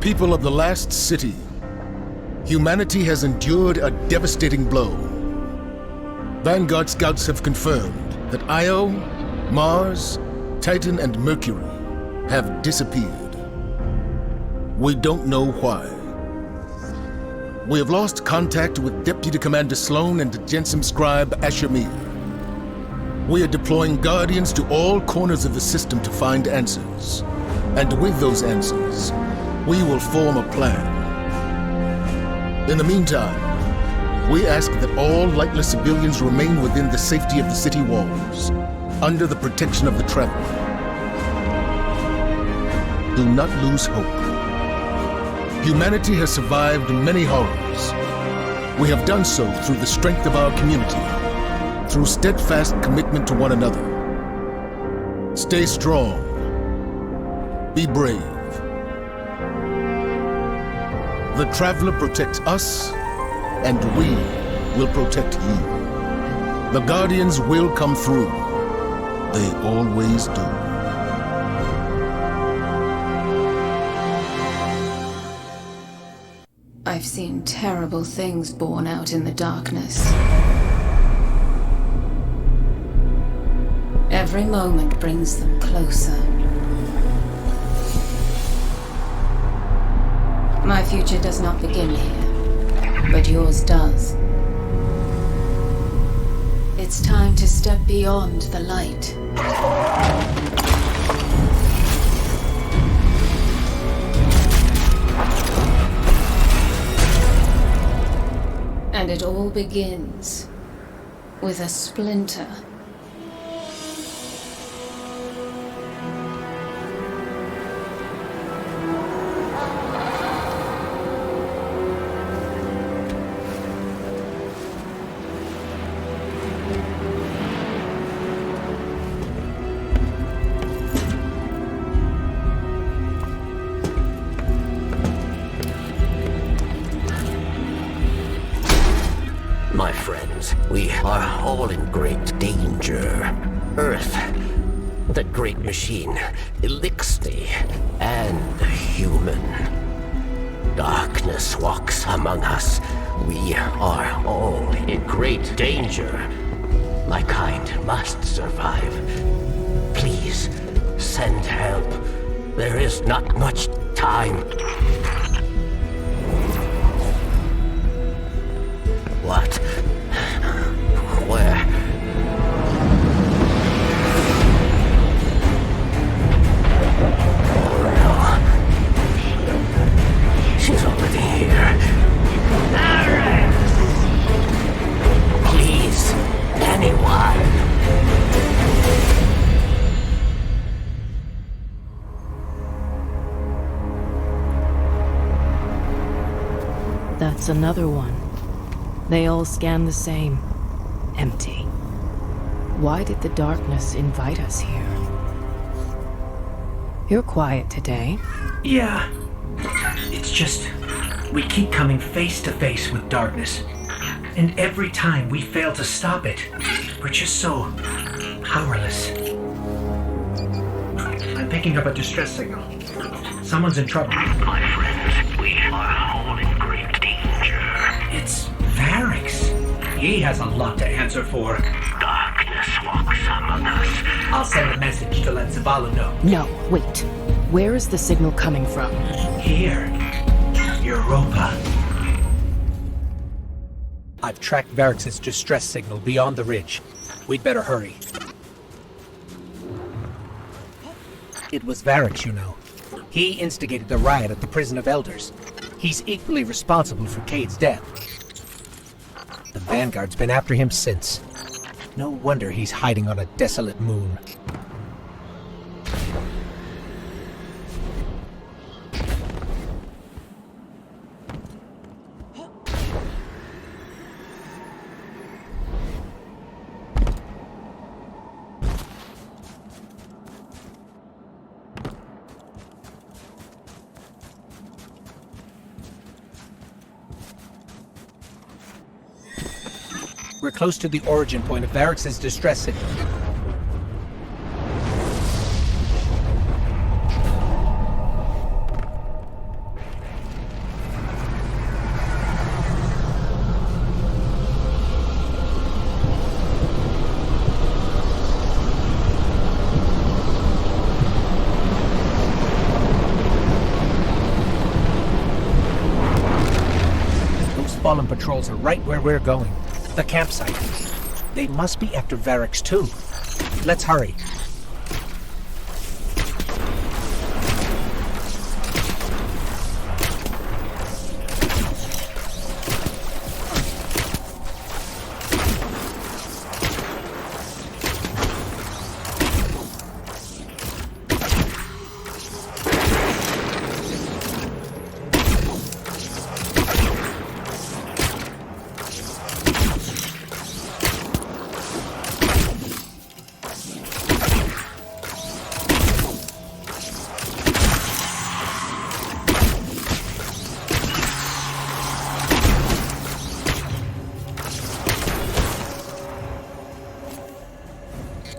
People of the last city, humanity has endured a devastating blow. Vanguard scouts have confirmed that Io, Mars, Titan, and Mercury have disappeared. We don't know why. We have lost contact with Deputy Commander Sloan and Jensen Scribe Ashamir. We are deploying Guardians to all corners of the system to find answers. And with those answers, we will form a plan. In the meantime, we ask that all lightless civilians remain within the safety of the city walls, under the protection of the Traveler. Do not lose hope. Humanity has survived many horrors. We have done so through the strength of our community, through steadfast commitment to one another. Stay strong. Be brave. The Traveler protects us, and we will protect you. The Guardians will come through. They always do. I've seen terrible things born out in the darkness. Every moment brings them closer. My future does not begin here, but yours does. It's time to step beyond the light. And it all begins with a splinter. My friends, we are all in great danger. Earth, the great machine, Elixir, and the human. Darkness walks among us. We are all in great danger. My kind must survive. Please, send help. There is not much time. What? Where? Oh no. She's already here. Please, anyone. That's another one. They all scan the same. Empty. Why did the darkness invite us here? You're quiet today. Yeah. It's just, we keep coming face to face with darkness. And every time we fail to stop it, we're just so powerless. I'm picking up a distress signal. Someone's in trouble. My friends, we are all in great danger. It's Variks. He has a lot to answer for. Darkness walks among us. I'll send a message to let Zavala know. No, wait. Where is the signal coming from? Here. Europa. I've tracked Variks' distress signal beyond the ridge. We'd better hurry. It was Variks, you know. He instigated the riot at the Prison of Elders. He's equally responsible for Cade's death. The Vanguard's been after him since. No wonder he's hiding on a desolate moon. We're close to the origin point of Variks' distress signal. patrols are right where we're going. The campsite. They must be after Variks too. Let's hurry.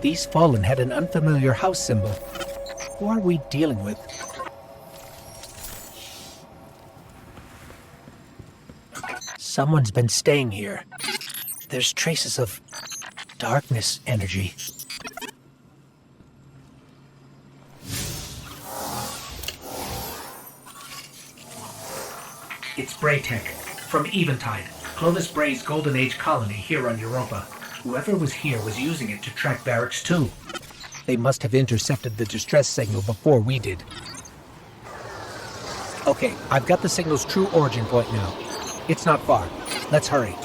These Fallen had an unfamiliar house symbol. Who are we dealing with? Someone's been staying here. There's traces of darkness energy. It's Braytech, from Eventide, Clovis Bray's Golden Age colony here on Europa. Whoever was here was using it to track Variks too. They must have intercepted the distress signal before we did. Okay, I've got the signal's true origin point now. It's not far. Let's hurry.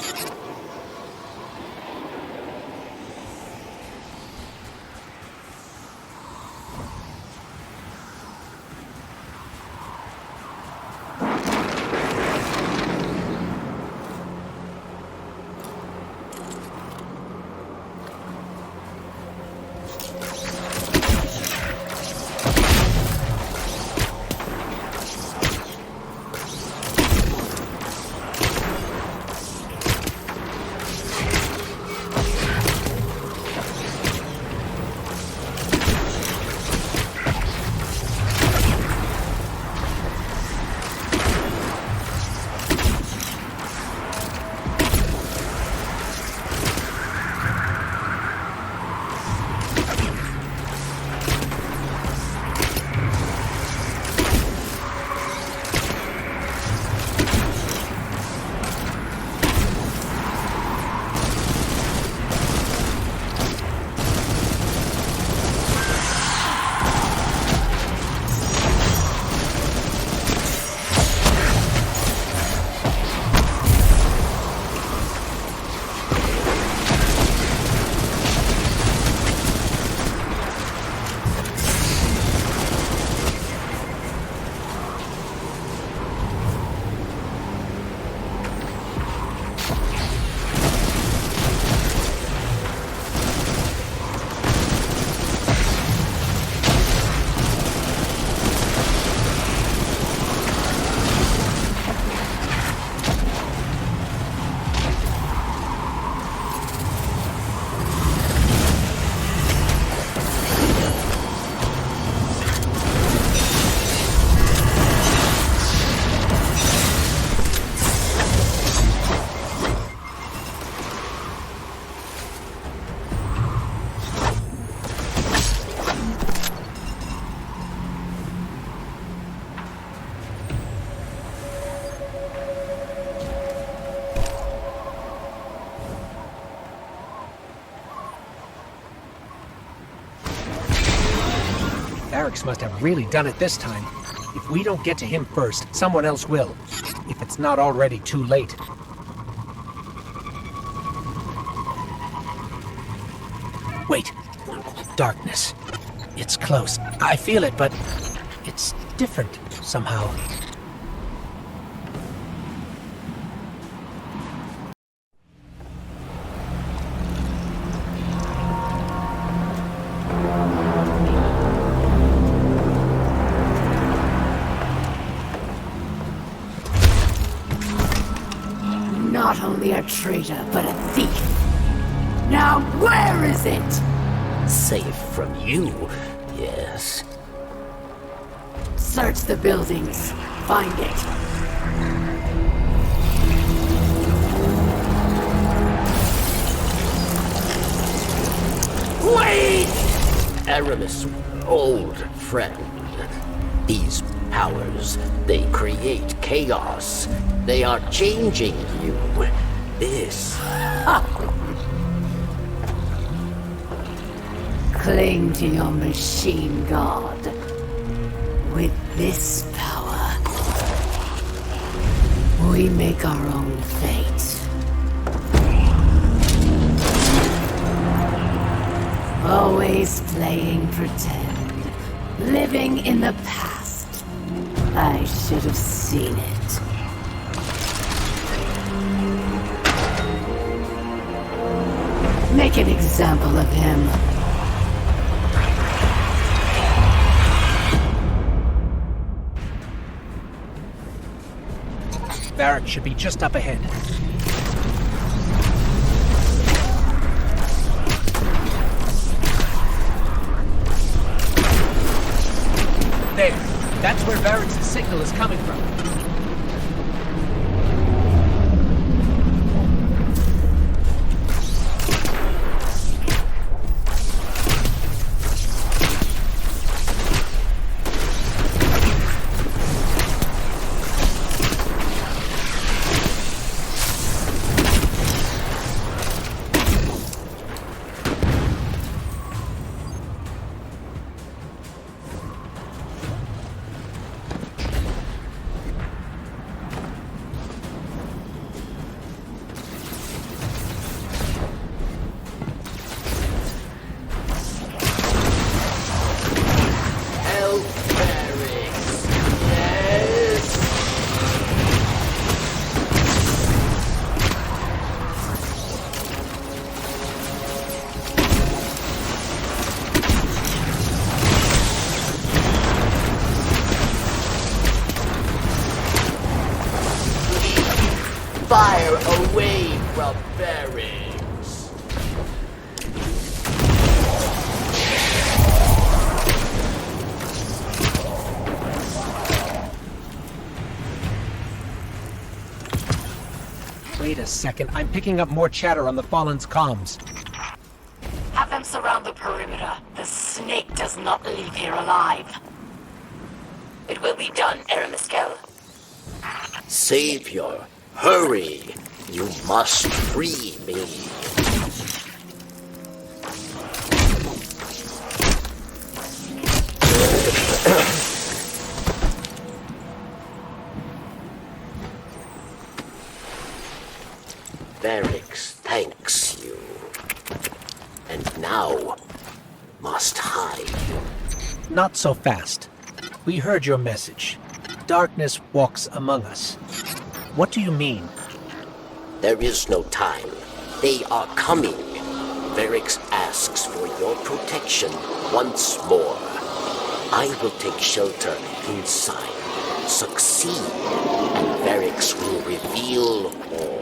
Variks must have really done it this time. If we don't get to him first, someone else will. If it's not already too late. Wait. Darkness. It's close. I feel it, but it's different somehow. Not only a traitor, but a thief. Now where is it? Safe from you, yes. Search the buildings. Find it. Wait! Aramis, old friend. These powers. They create chaos. They are changing you. This... Cling to your machine god. With this power, we make our own fate. Always playing pretend. Living in the past. I should have seen it. Make an example of him. Varric should be just up ahead. There. That's where Varric's signal is coming from. Fire away from Varrics! Wait a second, I'm picking up more chatter on the Fallen's comms. Have them surround the perimeter. The snake does not leave here alive. It will be done, Aramiskel. Savior, hurry! You must free me. Varrics thanks you. And now must hide. Not so fast. We heard your message. Darkness walks among us. What do you mean? There is no time. They are coming. Varrics asks for your protection once more. I will take shelter inside. Succeed, and Varrics will reveal all.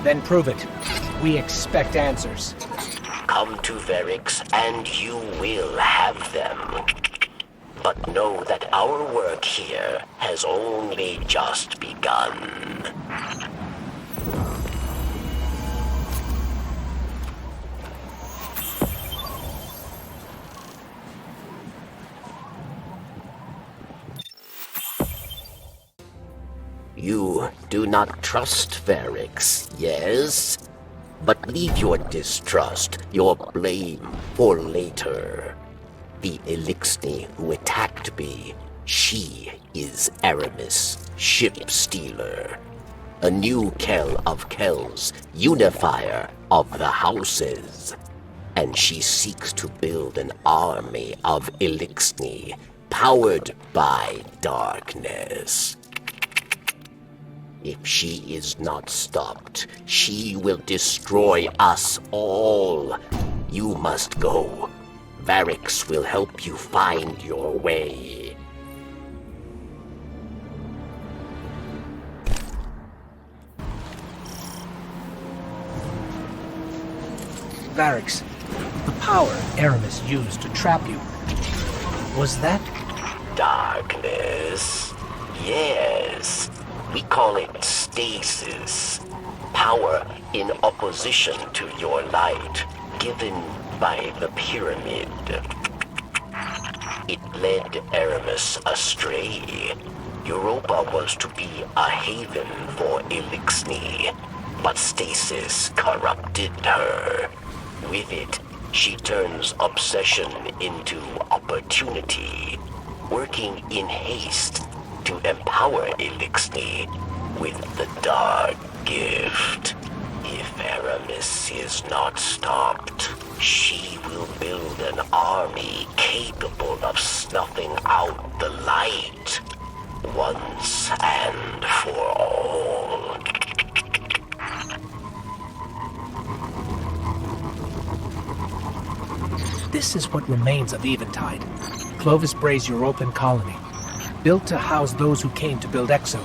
Then prove it. We expect answers. Come to Varix and you will have them. But know that our work here has only just begun. You do not trust Varix, yes? But leave your distrust, your blame, for later. The Elixni who attacked me, she is Aramis, ship stealer. A new Kell of Kells, unifier of the houses. And she seeks to build an army of Elixni, powered by darkness. If she is not stopped, she will destroy us all. You must go. Varix will help you find your way. Varix, the power Aramis used to trap you, was that? Darkness? Yes. We call it stasis. Power in opposition to your light, given by the pyramid. It led Aramis astray. Europa was to be a haven for Elixni, but stasis corrupted her. With it, she turns obsession into opportunity, working in haste to empower Elixni with the dark gift. If Aramis is not stopped, she will build an army capable of snuffing out the light once and for all. This is what remains of Eventide. Clovis Bray's European colony, built to house those who came to build Exo,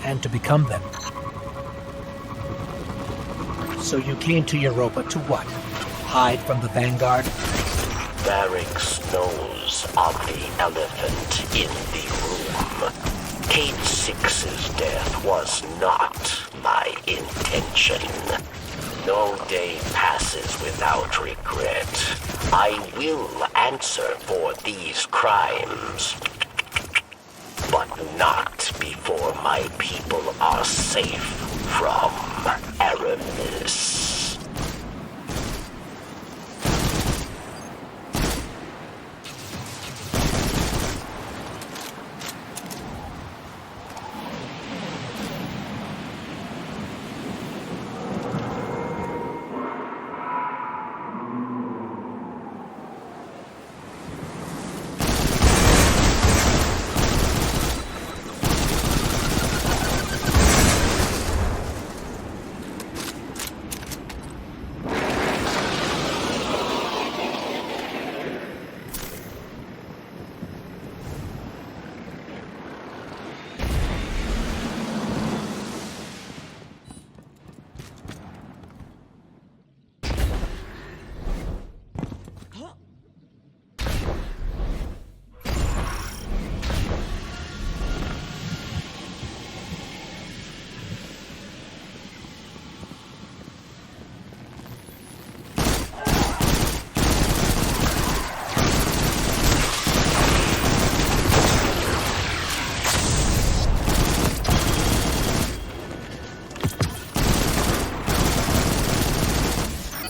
and to become them. So you came to Europa to what? Hide from the Vanguard? Varix knows of the elephant in the room. Cade Six's death was not my intention. No day passes without regret. I will answer for these crimes, but not before my people are safe from Aramis.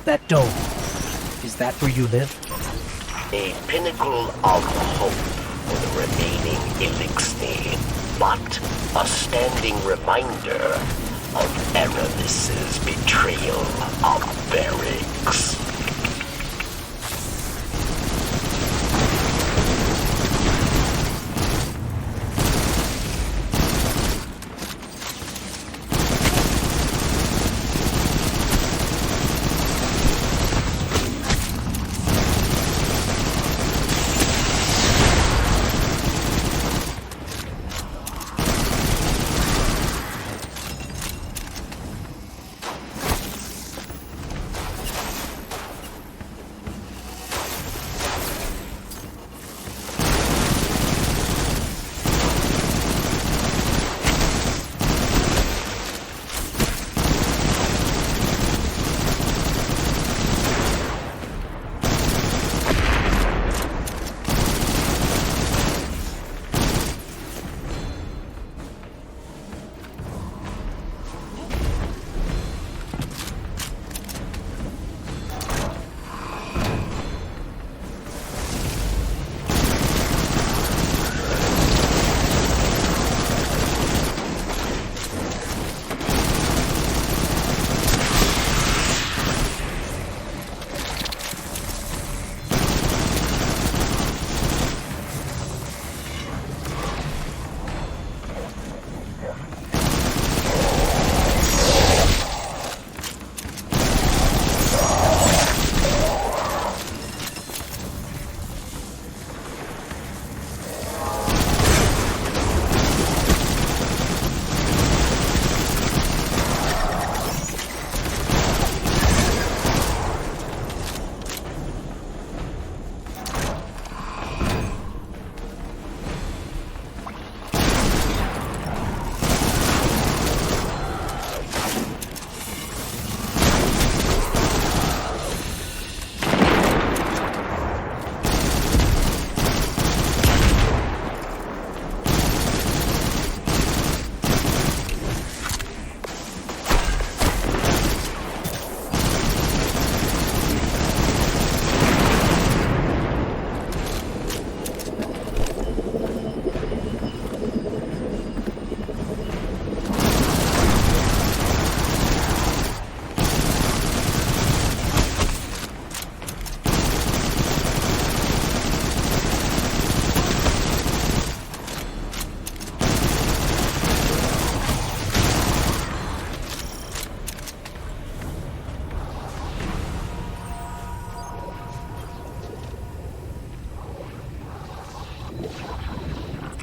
That dome, is that where you live? A pinnacle of hope for the remaining Elixni, but a standing reminder of Aramis's betrayal of Varix.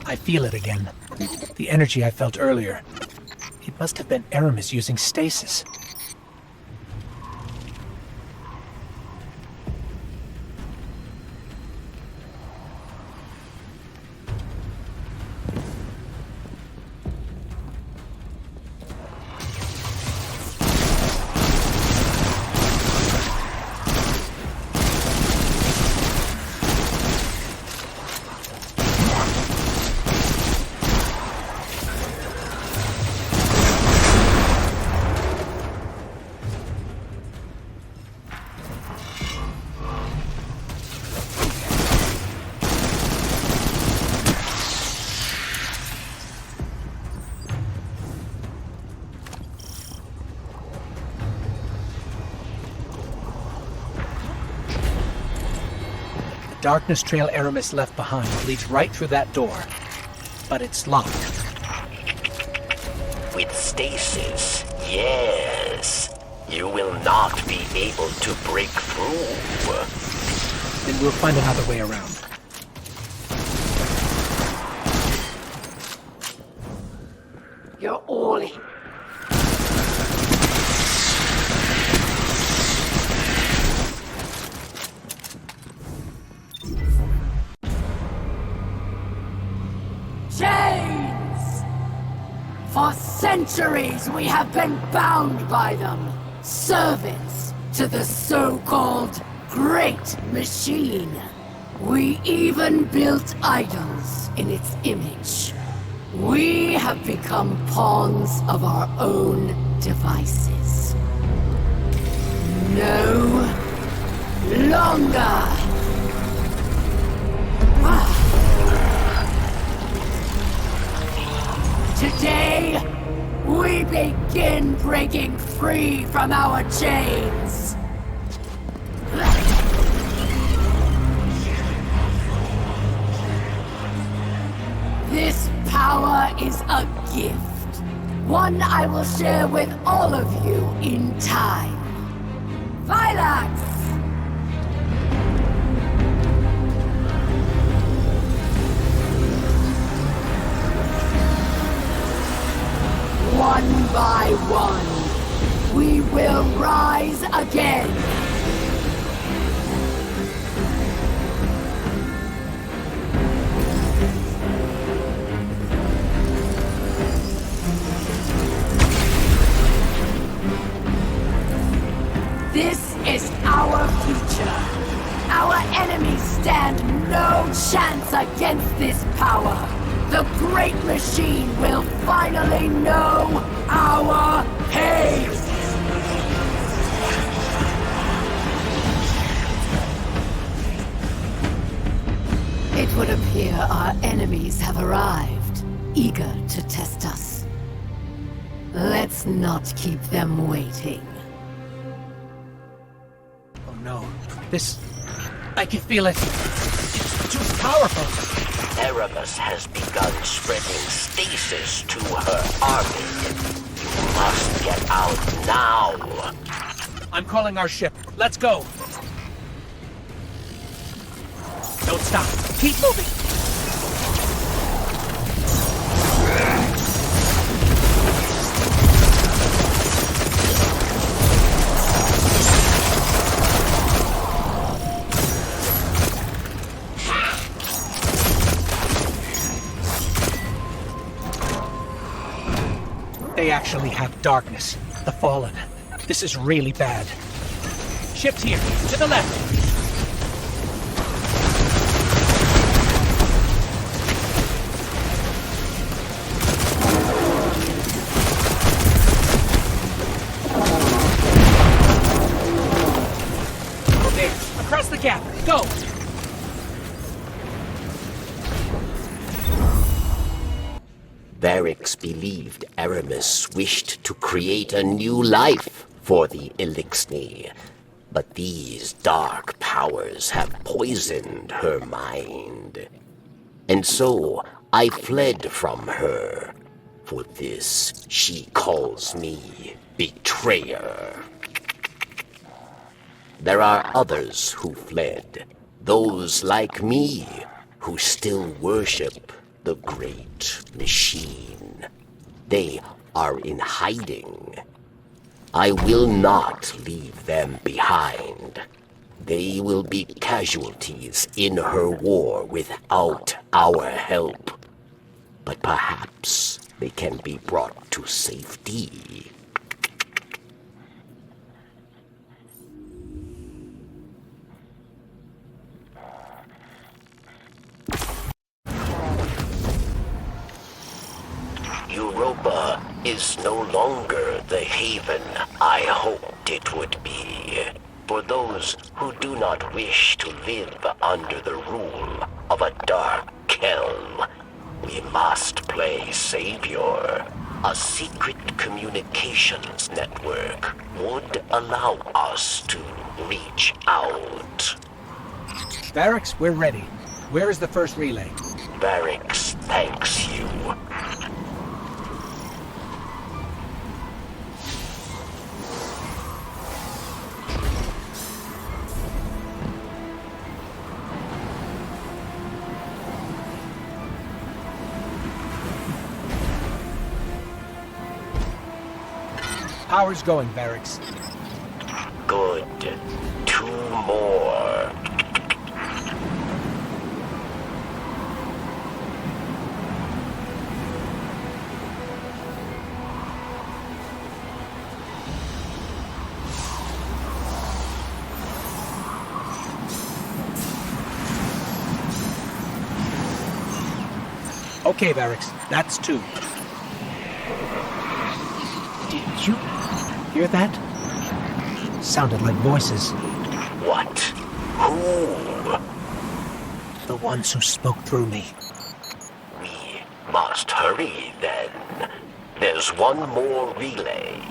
I feel it again. The energy I felt earlier. It must have been Aramis using stasis. Darkness trail Aramis left behind leads right through that door. But it's locked. With stasis, yes. You will not be able to break through. Then we'll find another way around. You're all chains! For centuries we have been bound by them. Servants to the so-called Great Machine. We even built idols in its image. We have become pawns of our own devices. No longer. Today, we begin breaking free from our chains. This power is a gift. One I will share with all of you in time. Phylax! One by one, we will rise again. This is our future. Our enemies stand no chance against this power. The Great Machine will finally know our pain! It would appear our enemies have arrived, eager to test us. Let's not keep them waiting. Oh no. This... I can feel it. It's too powerful. Aramis has begun spreading stasis to her army. You must get out now. I'm calling our ship. Let's go. Don't stop. Keep moving. They actually have darkness. The Fallen. This is really bad. Shift here, to the left. There, across the gap. Go! Varix believed Aramis wished to create a new life for the Eliksni, but these dark powers have poisoned her mind. And so I fled from her. For this, she calls me betrayer. There are others who fled, those like me who still worship the Great Machine. They are in hiding. I will not leave them behind. They will be casualties in her war without our help. But perhaps they can be brought to safety. Europa is no longer the haven I hoped it would be. For those who do not wish to live under the rule of a dark Kelm, we must play savior. A secret communications network would allow us to reach out. Barracks, we're ready. Where is the first relay? Barracks thanks you. Power's going, Barracks. Good. 2 more. Okay, Barracks, that's 2. Did you hear that? Sounded like voices. What? Who? The ones who spoke through me. We must hurry then. There's one more relay.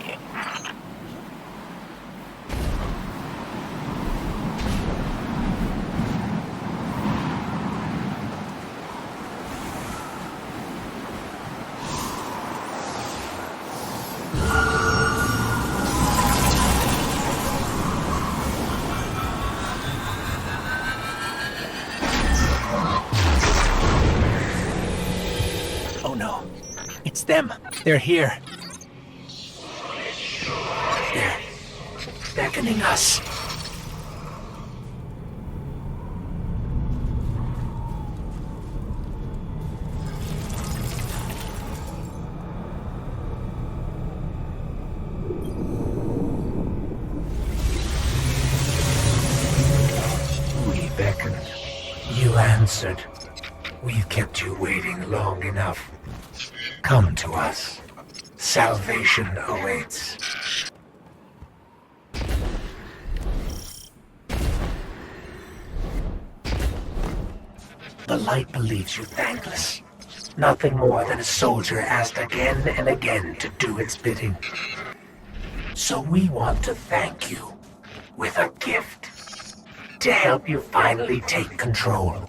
Oh no. It's them. They're here. They're beckoning us. We beckoned. You answered. We've kept you waiting long enough. Come to us. Salvation awaits. The light believes you thankless. Nothing more than a soldier asked again and again to do its bidding. So we want to thank you with a gift to help you finally take control.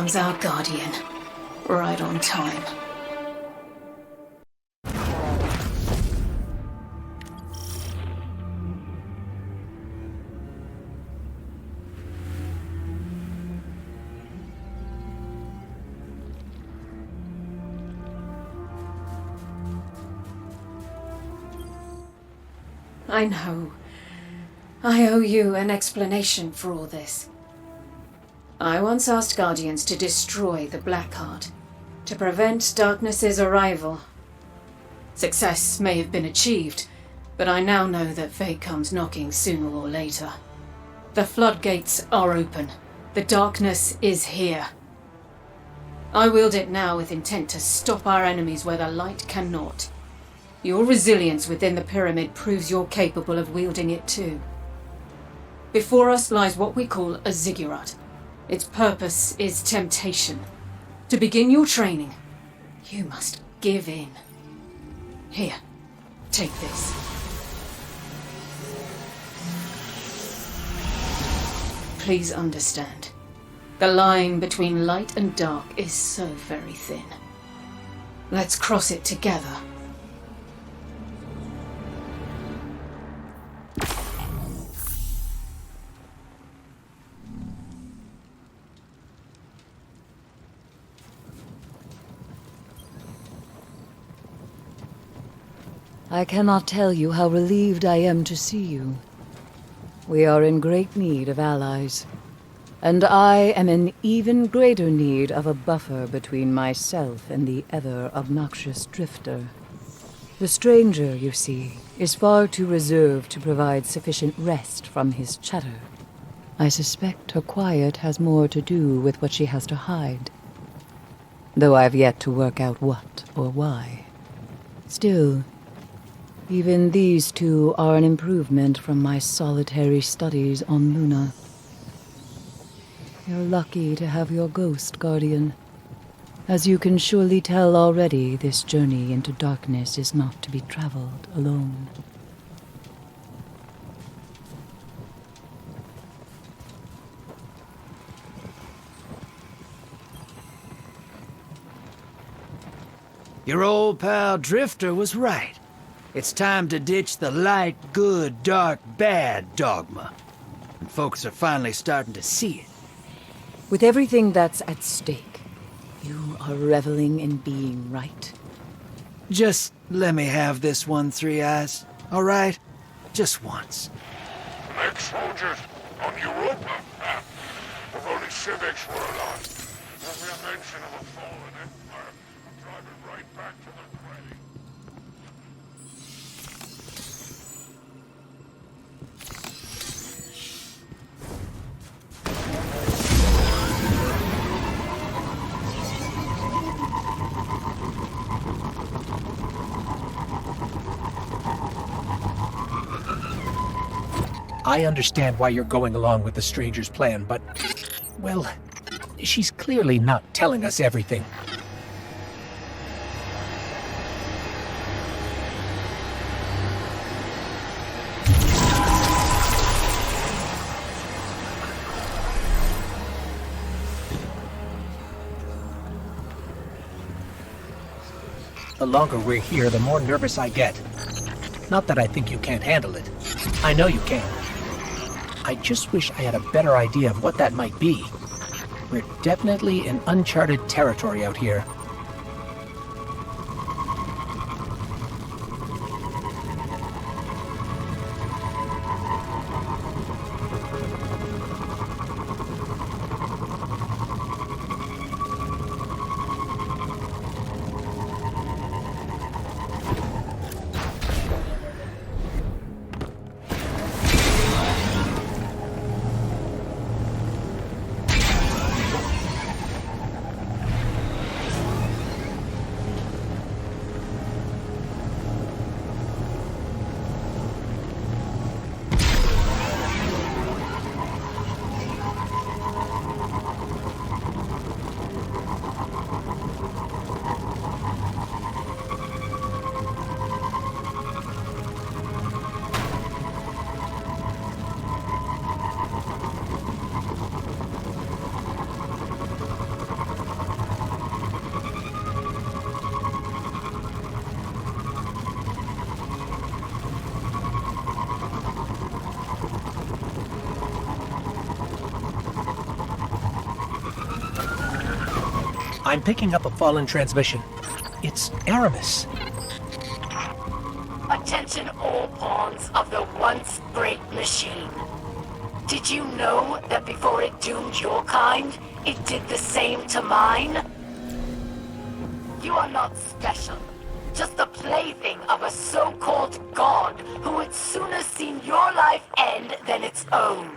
comes our guardian. Right on time. I know. I owe you an explanation for all this. I once asked Guardians to destroy the Blackheart, to prevent Darkness's arrival. Success may have been achieved, but I now know that fate comes knocking sooner or later. The floodgates are open. The darkness is here. I wield it now with intent to stop our enemies where the light cannot. Your resilience within the pyramid proves you're capable of wielding it too. Before us lies what we call a ziggurat. Its purpose is temptation. To begin your training, you must give in. Here, take this. Please understand. The line between light and dark is so very thin. Let's cross it together. I cannot tell you how relieved I am to see you. We are in great need of allies, and I am in even greater need of a buffer between myself and the ever-obnoxious Drifter. The stranger, you see, is far too reserved to provide sufficient rest from his chatter. I suspect her quiet has more to do with what she has to hide, though I've yet to work out what or why. Still, even these two are an improvement from my solitary studies on Luna. You're lucky to have your ghost, Guardian. As you can surely tell already, this journey into darkness is not to be traveled alone. Your old pal Drifter was right. It's time to ditch the light, good, dark, bad dogma. And folks are finally starting to see it. With everything that's at stake, you are reveling in being right. Just let me have this one, Three Eyes, all right? Just once. Black soldiers on Europa. If only civics were alive. There'll be a mention of a fallen empire. Drive it right back to the grave. I understand why you're going along with the stranger's plan, but, well, she's clearly not telling us everything. The longer we're here, the more nervous I get. Not that I think you can't handle it. I know you can. I just wish I had a better idea of what that might be. We're definitely in uncharted territory out here. I'm picking up a fallen transmission. It's Aramis. Attention all pawns of the once great machine. Did you know that before it doomed your kind, it did the same to mine? You are not special. Just the plaything of a so-called god who would sooner seen your life end than its own.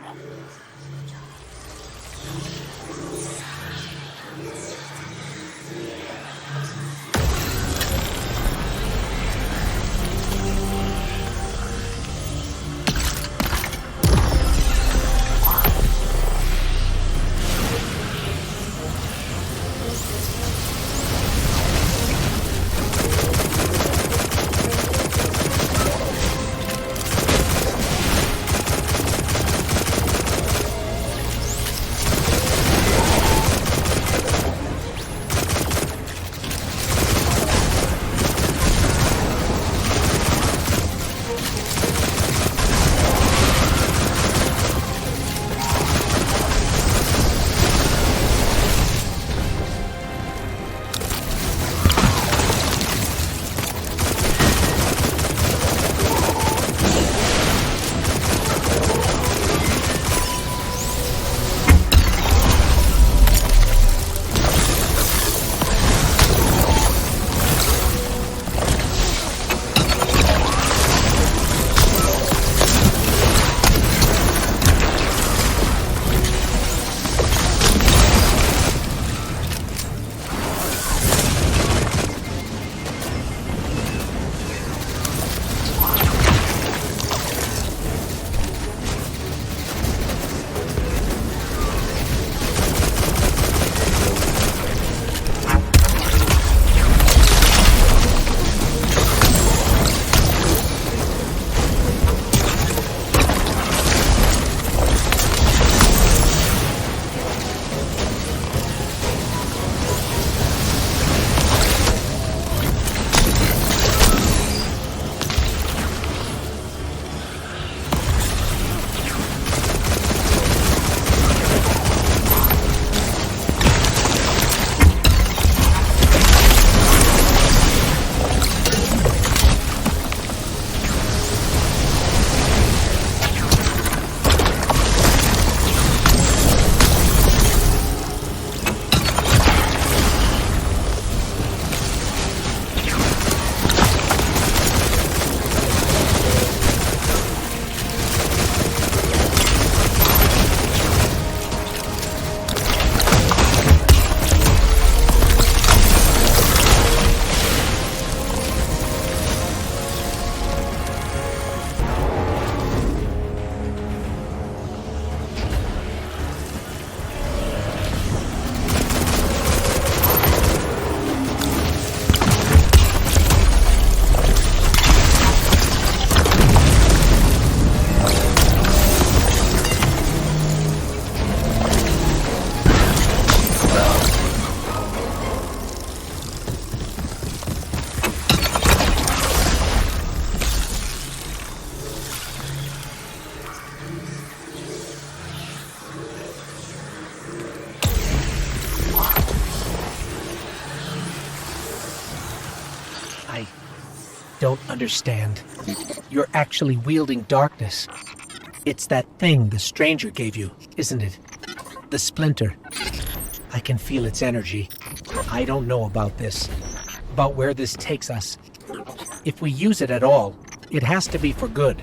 don't understand. You're actually wielding darkness. It's that thing the stranger gave you, isn't it? The splinter. I can feel its energy. I don't know about this. About where this takes us. If we use it at all, it has to be for good.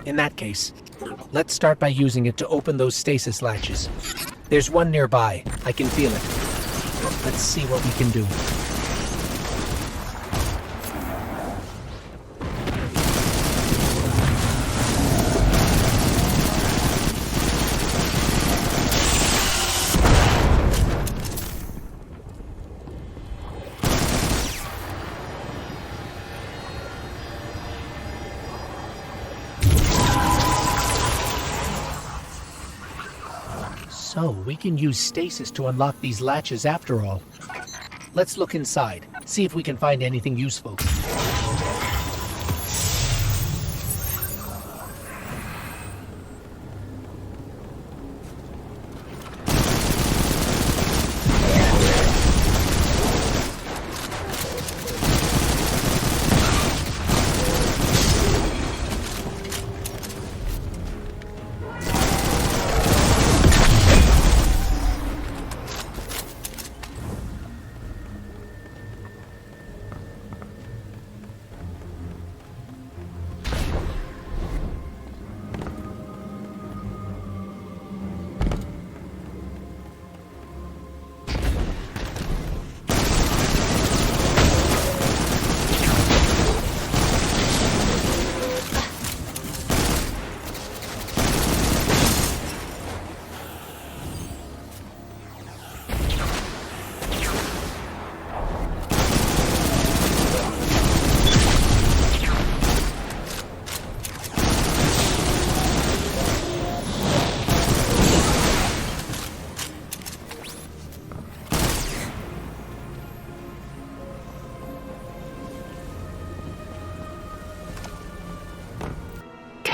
In that case, let's start by using it to open those stasis latches. There's one nearby. I can feel it. Let's see what we can do. So, we can use stasis to unlock these latches after all. Let's look inside, see if we can find anything useful.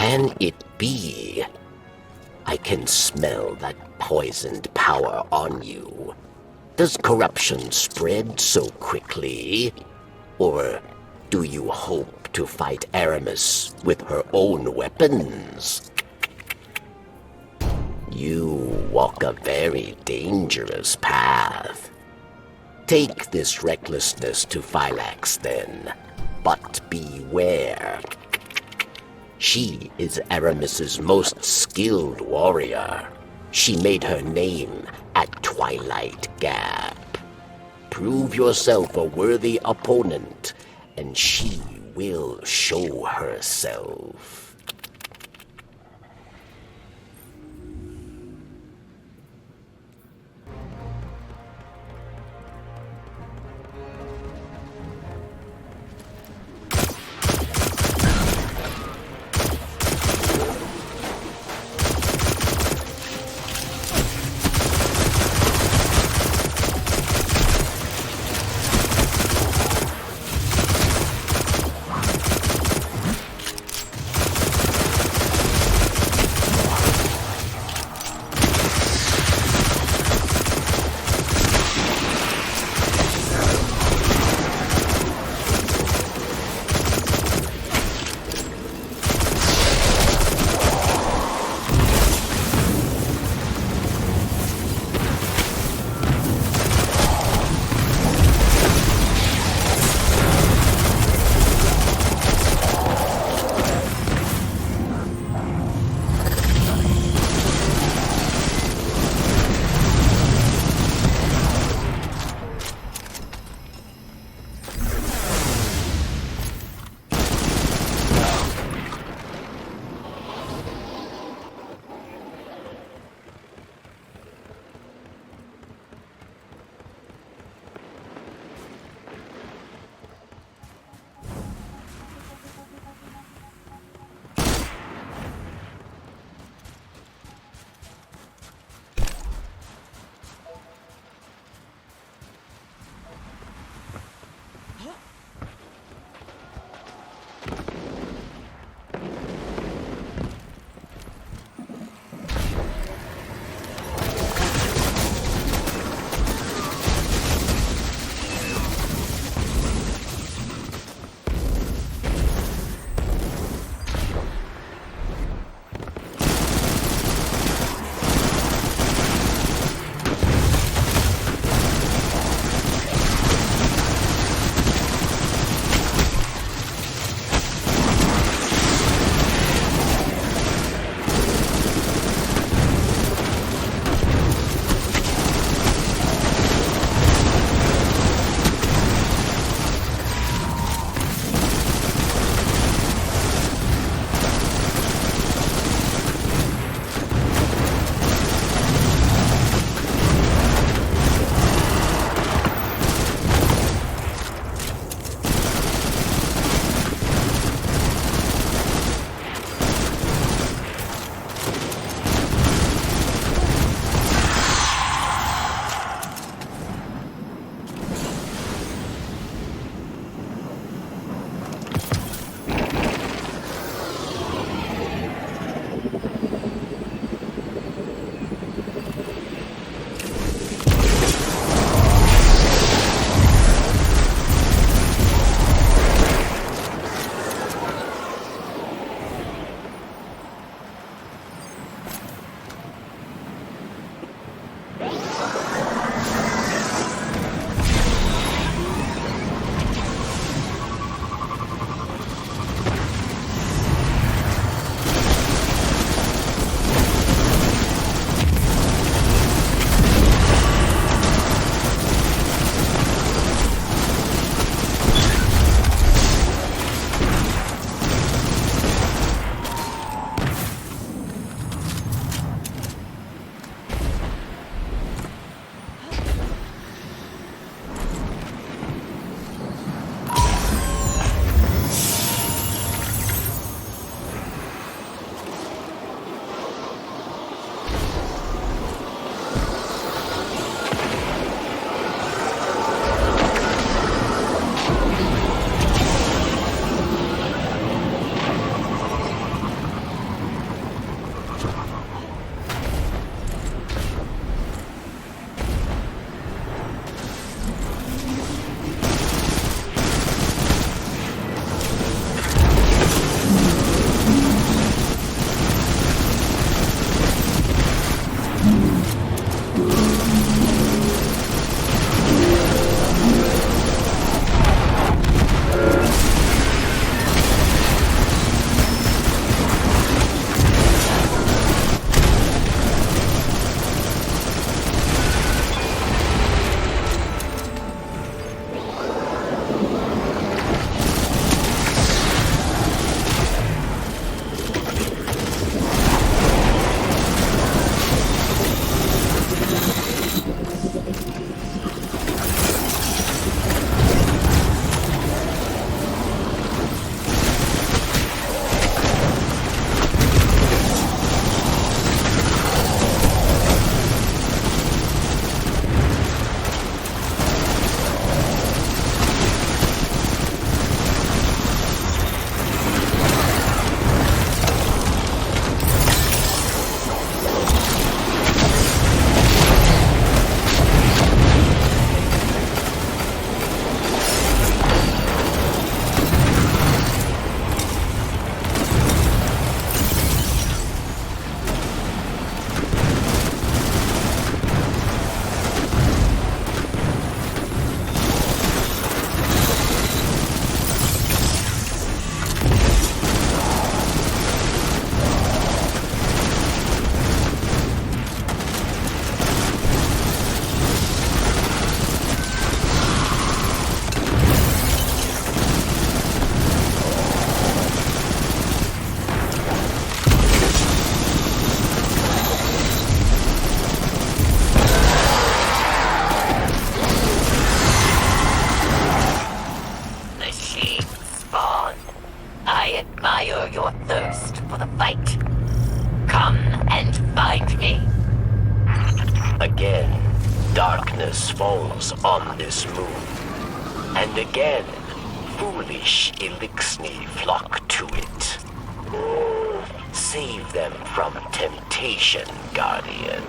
can it be? I can smell that poisoned power on you. Does corruption spread so quickly? Or do you hope to fight Aramis with her own weapons? You walk a very dangerous path. Take this recklessness to Phylax then, but beware. She is Aramis's most skilled warrior. She made her name at Twilight Gap. Prove yourself a worthy opponent, and she will show herself. your thirst for the fight. Come and find me. Again, darkness falls on this moon. And again, foolish Elixni flock to it. Save them from temptation, Guardian.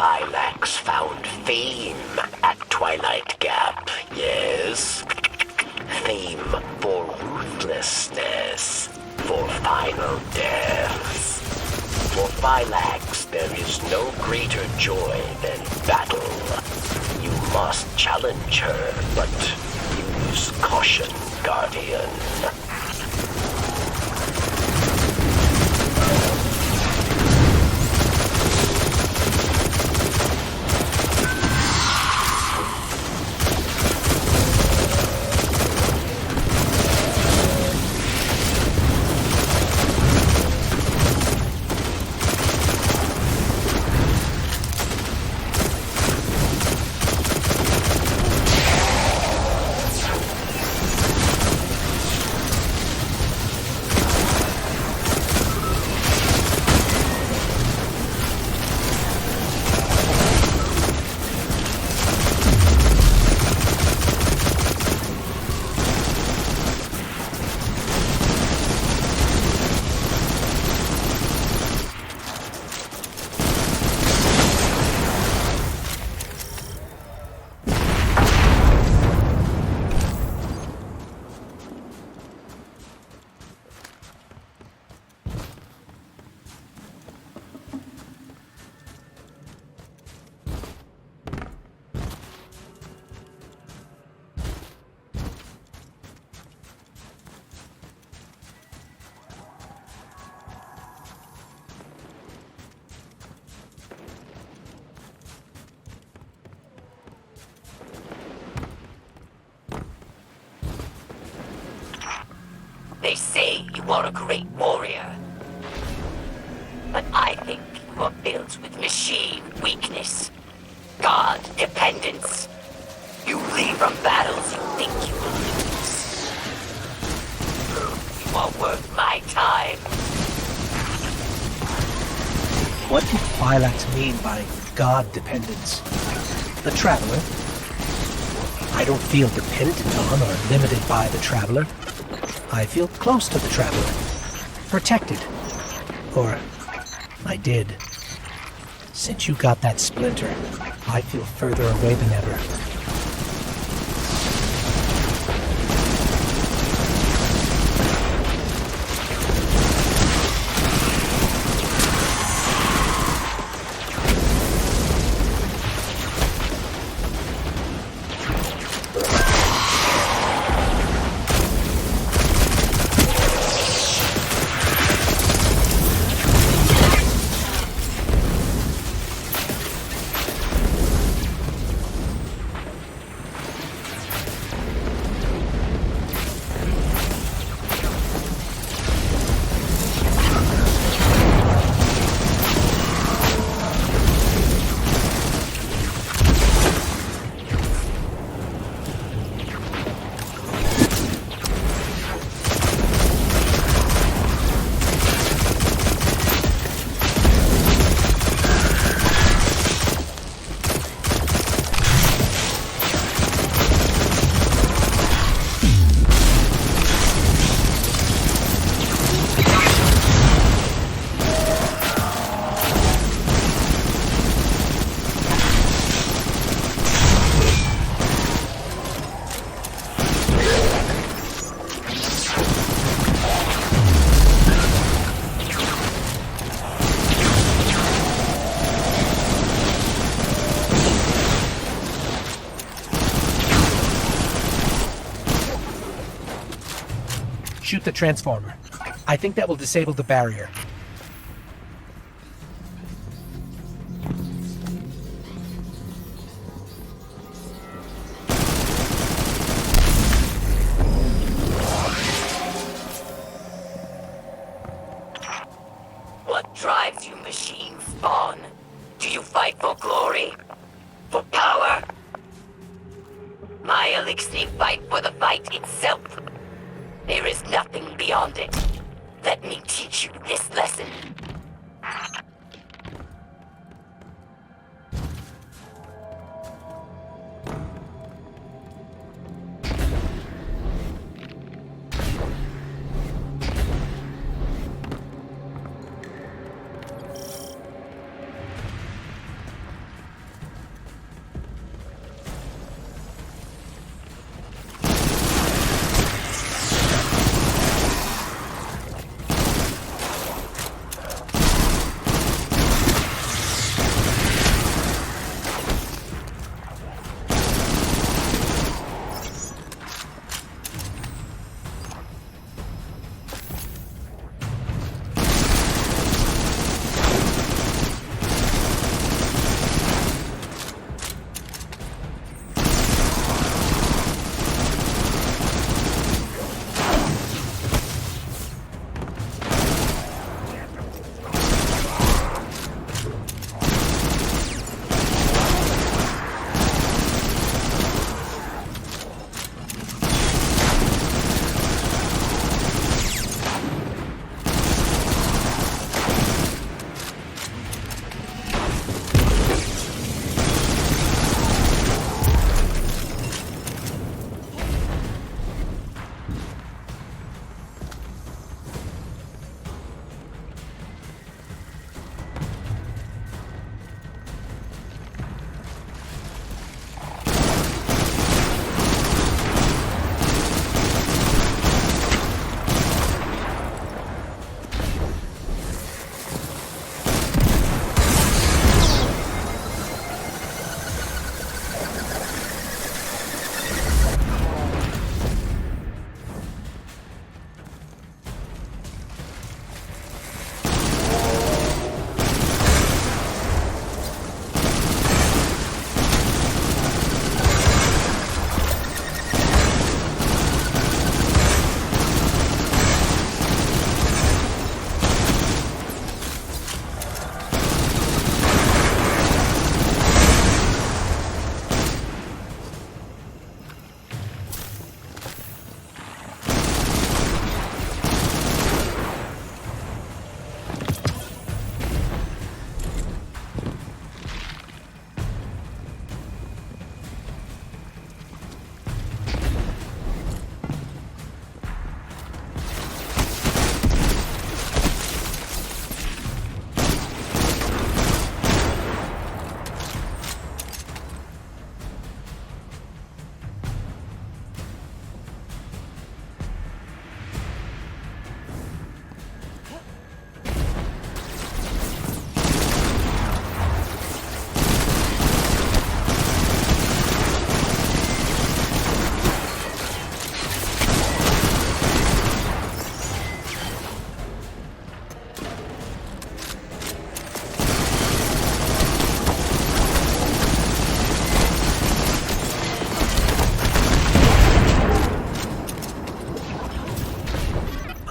Phylax found fame at Twilight Gap, yes? Fame for ruthlessness, for final deaths. For Phylax, there is no greater joy than battle. You must challenge her, but use caution, Guardian. They say you are a great warrior. But I think you are built with machine weakness, god dependence. You flee from battles you think you will lose. You are worth my time. What did Phylax mean by god dependence? The Traveler? I don't feel dependent on or limited by the Traveler. I feel close to the Traveler. Protected. Or, I did. Since you got that splinter, I feel further away than ever. Shoot the transformer. I think that will disable the barrier. for the fight itself. There is nothing beyond it. Let me teach you this lesson.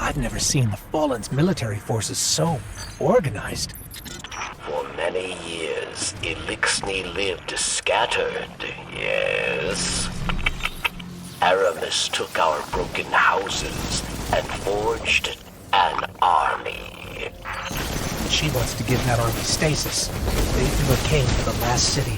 I've never seen the Fallen's military forces so organized. For many years, Eliksni lived scattered, yes. Aramis took our broken houses and forged an army. She wants to give that army stasis. They never came to the last city.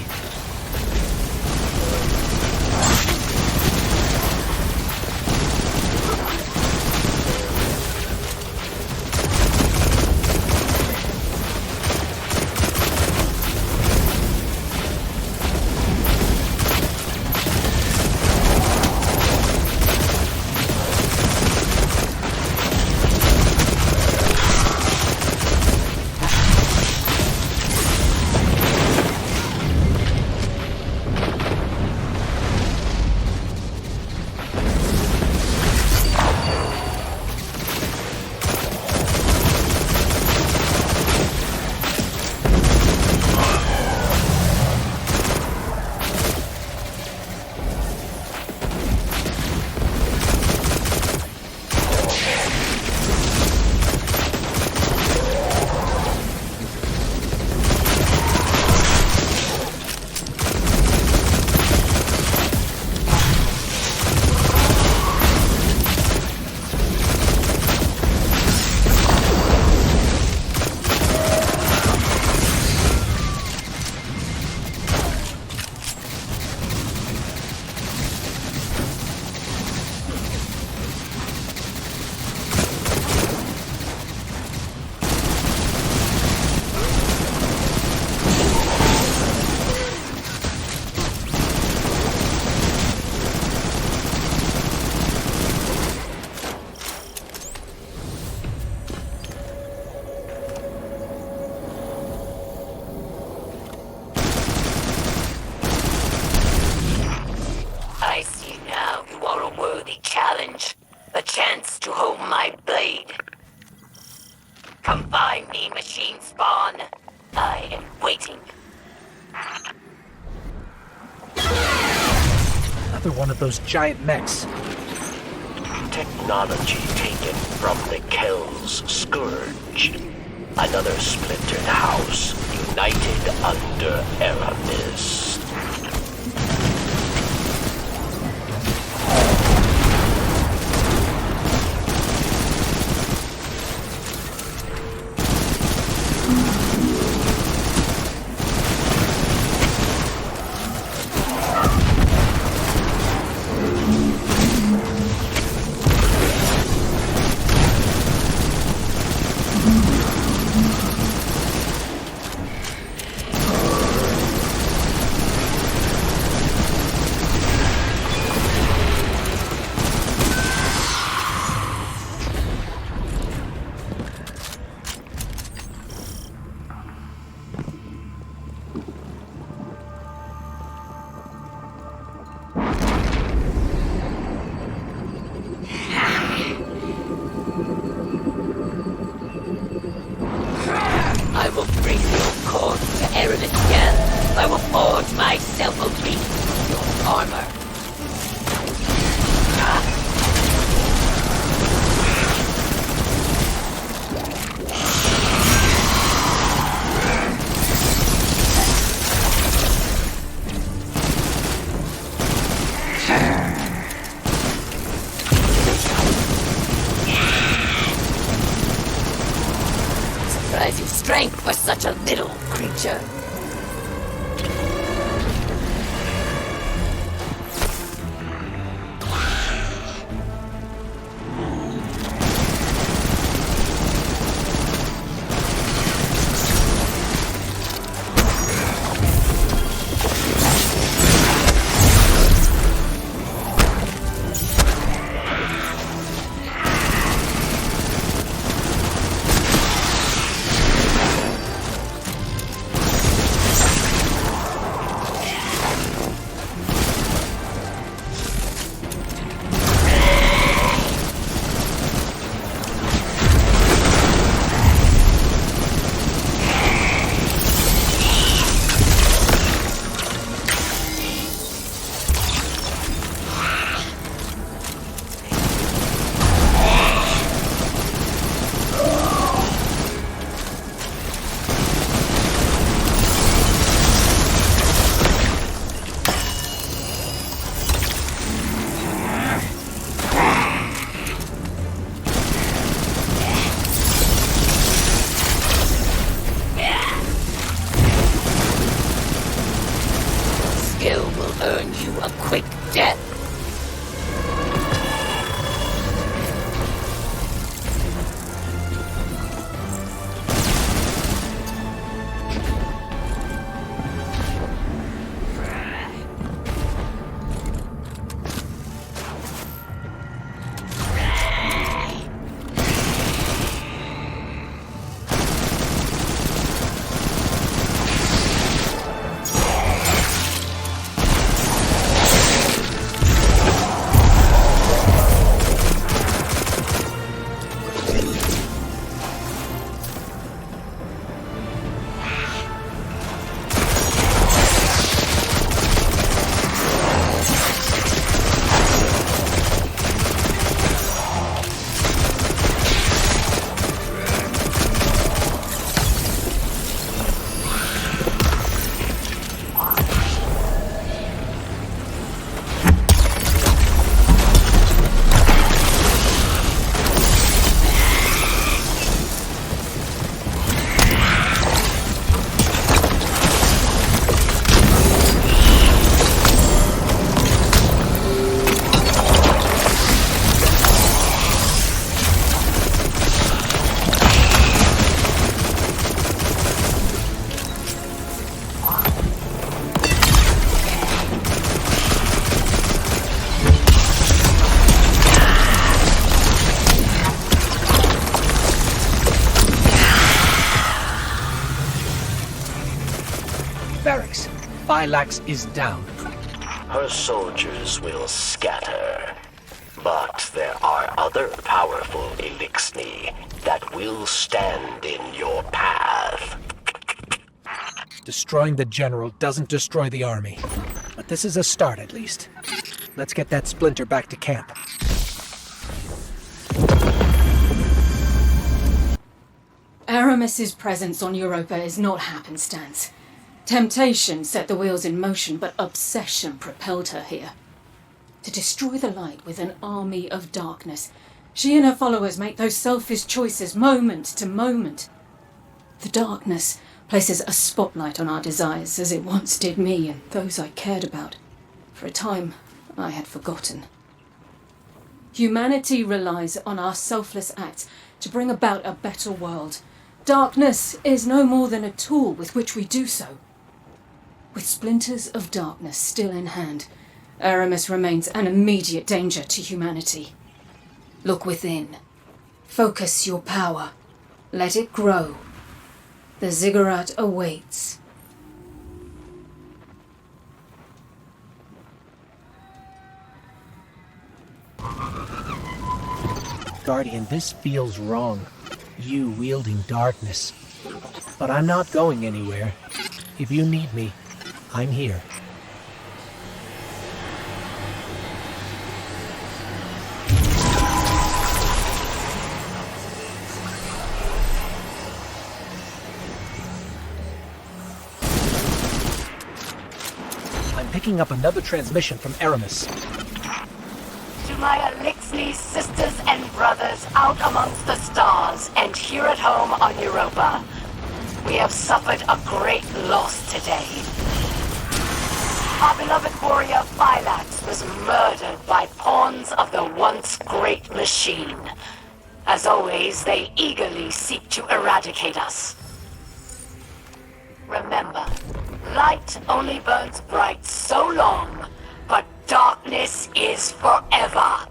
a chance to hold my blade. Come find me, machine spawn. I am waiting. Another one of those giant mechs. Technology taken from the Kel's Scourge. Another splintered house, united under Aramis. I will bring your corpse to Aramis again. I will forge myself a wreath of your armor. Surprising strength for such a little creature. Skill will earn you a quick death. Barracks. Phylax is down. Her soldiers will scatter, but there are other will stand in your path. Destroying the general doesn't destroy the army. But this is a start, at least. Let's get that splinter back to camp. Aramis's presence on Europa is not happenstance. Temptation set the wheels in motion, but obsession propelled her here. To destroy the light with an army of darkness, she and her followers make those selfish choices moment to moment. The darkness places a spotlight on our desires, as it once did me and those I cared about. For a time, I had forgotten. Humanity relies on our selfless acts to bring about a better world. Darkness is no more than a tool with which we do so. With splinters of darkness still in hand, Aramis remains an immediate danger to humanity. Look within. Focus your power. Let it grow. The ziggurat awaits. Guardian, this feels wrong. You wielding darkness. But I'm not going anywhere. If you need me, I'm here. I'm picking up another transmission from Aramis. To my Elixni sisters and brothers out amongst the stars and here at home on Europa, we have suffered a great loss today. Our beloved warrior Phylax was murdered by pawns of the once great machine. As always, they eagerly seek to eradicate us. Remember, light only burns bright so long, but darkness is forever.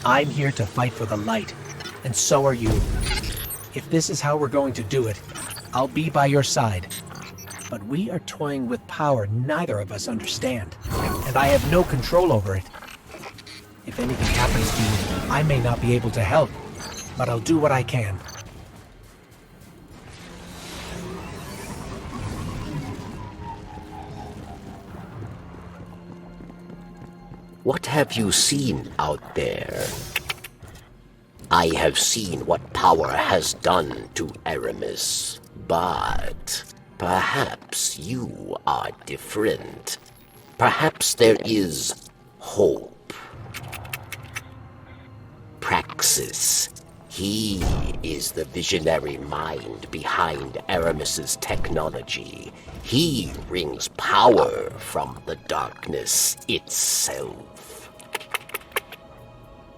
I'm here to fight for the light, and so are you. If this is how we're going to do it, I'll be by your side. But we are toying with power neither of us understand, and I have no control over it. If anything happens to you, I may not be able to help, but I'll do what I can. What have you seen out there? I have seen what power has done to Aramis, but perhaps you are different. Perhaps there is hope. Praxis. He is the visionary mind behind Aramis's technology. He wrings power from the darkness itself.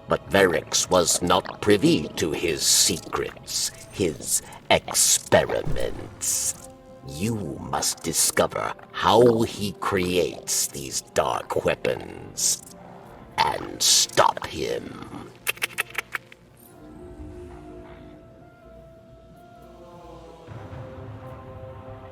But Varix was not privy to his secrets, his experiments. You must discover how he creates these dark weapons and stop him.